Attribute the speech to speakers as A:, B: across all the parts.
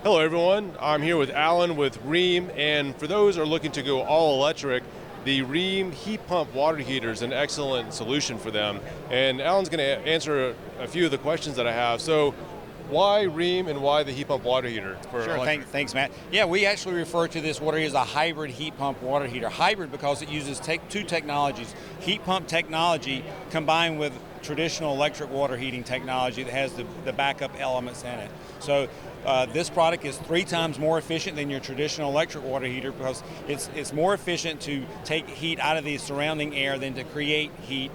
A: Hello everyone, I'm here with Alan with Rheem, and for those who are looking to go all electric, the Rheem heat pump water heater is an excellent solution for them. And Alan's going to answer a few of the questions that I have. So why Rheem and why the heat pump water heater for
B: Sure,
A: electric?
B: thanks, Matt. Yeah, we actually refer to this water heater as a hybrid heat pump water heater. Hybrid because it uses two technologies: heat pump technology combined with traditional electric water heating technology that has the backup elements in it. So this product is 3 times more efficient than your traditional electric water heater because it's more efficient to take heat out of the surrounding air than to create heat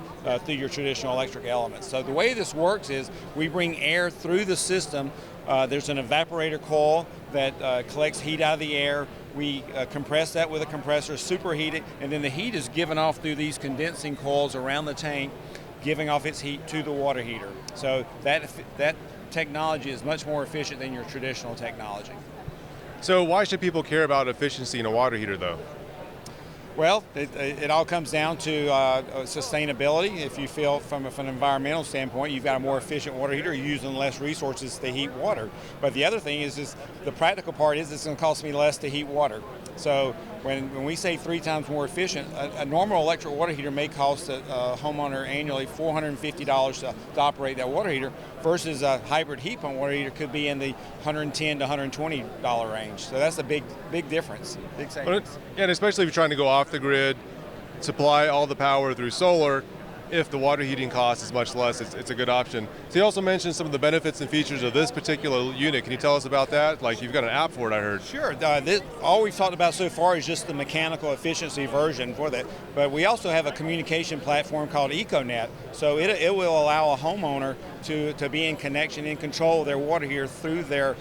B: through your traditional electric elements. So the way this works is we bring air through the system. There's an evaporator coil that collects heat out of the air. We compress that with a compressor, superheat it, and then the heat is given off through these condensing coils around the tank, giving off its heat to the water heater. So that technology is much more efficient than your traditional technology.
A: So why should people care about efficiency in a water heater though?
B: Well, it all comes down to sustainability. If you feel from an environmental standpoint, you've got a more efficient water heater, you're using less resources to heat water. But the other thing is the practical part is it's going to cost me less to heat water. So when we say 3 times more efficient, a normal electric water heater may cost a homeowner annually $450 to operate that water heater, versus a hybrid heat pump water heater could be in the $110 to $120 range. So that's a big difference, big savings.
A: Yeah, and especially if you're trying to go off the grid, supply all the power through solar. If the water heating cost is much less, it's a good option. So you also mentioned some of the benefits and features of this particular unit. Can you tell us about that? Like, you've got an app for it, I heard.
B: Sure. All we've talked about so far is just the mechanical efficiency version for that. But we also have a communication platform called EcoNet. So it will allow a homeowner to be in connection, in control of their water heater through their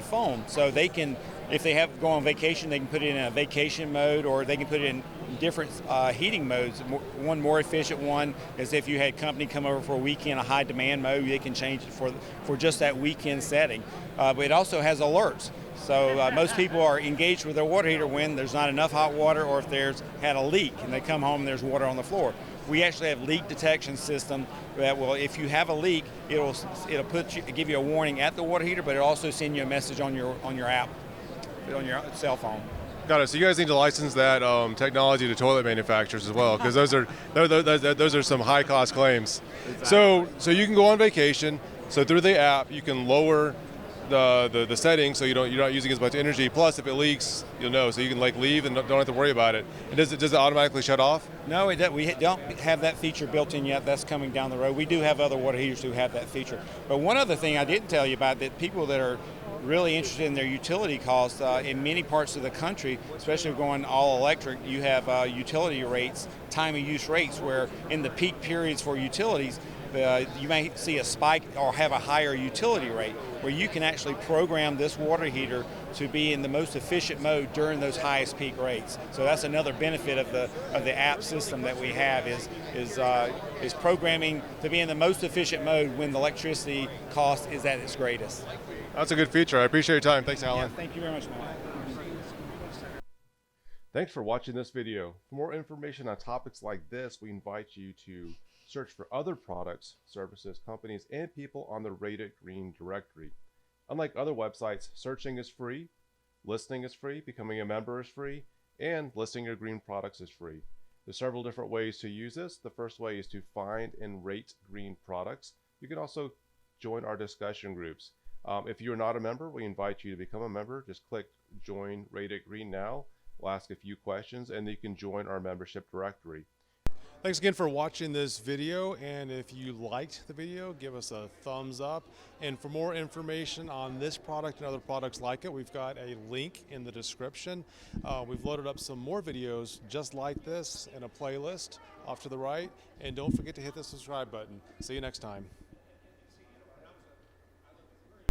B: phone. So they can, if they go on vacation, they can put it in a vacation mode, or they can put it in different heating modes. One more efficient one is if you had company come over for a weekend, a high demand mode, they can change it for just that weekend setting. But it also has alerts. So most people are engaged with their water heater when there's not enough hot water, or if there's had a leak and they come home and there's water on the floor. We actually have leak detection system that will, if you have a leak, it'll give you a warning at the water heater, but it'll also send you a message on your app, on your cell phone.
A: Got it. So you guys need to license that technology to toilet manufacturers as well, because those are some high cost claims.
B: Exactly.
A: So you can go on vacation. So through the app, you can lower the settings so you're not using as much energy. Plus, if it leaks, you'll know, so you can leave and don't have to worry about it. And does it automatically shut off?
B: No, we don't have that feature built in yet. That's coming down the road. We do have other water heaters who have that feature. But one other thing I didn't tell you about, that people that are really interested in their utility costs, in many parts of the country, especially going all electric, you have utility rates, time of use rates, where in the peak periods for utilities, you may see a spike or have a higher utility rate, where you can actually program this water heater to be in the most efficient mode during those highest peak rates. So that's another benefit of the app system that we have is programming to be in the most efficient mode when the electricity cost is at its greatest.
A: That's a good feature. I appreciate your time. Thanks, Alan.
B: Yeah, thank you very much, Matt.
A: Thanks for watching this video. For more information on topics like this, we invite you to search for other products, services, companies, and people on the Rate It Green directory. Unlike other websites, searching is free, listening is free, becoming a member is free, and listing your green products is free. There's several different ways to use this. The first way is to find and rate green products. You can also join our discussion groups. If you're not a member, we invite you to become a member. Just click Join Rate It Green now. We'll ask a few questions, and you can join our membership directory. Thanks again for watching this video, and if you liked the video, give us a thumbs up. And for more information on this product and other products like it, we've got a link in the description. We've loaded up some more videos just like this in a playlist off to the right, and don't forget to hit the subscribe button. See you next time.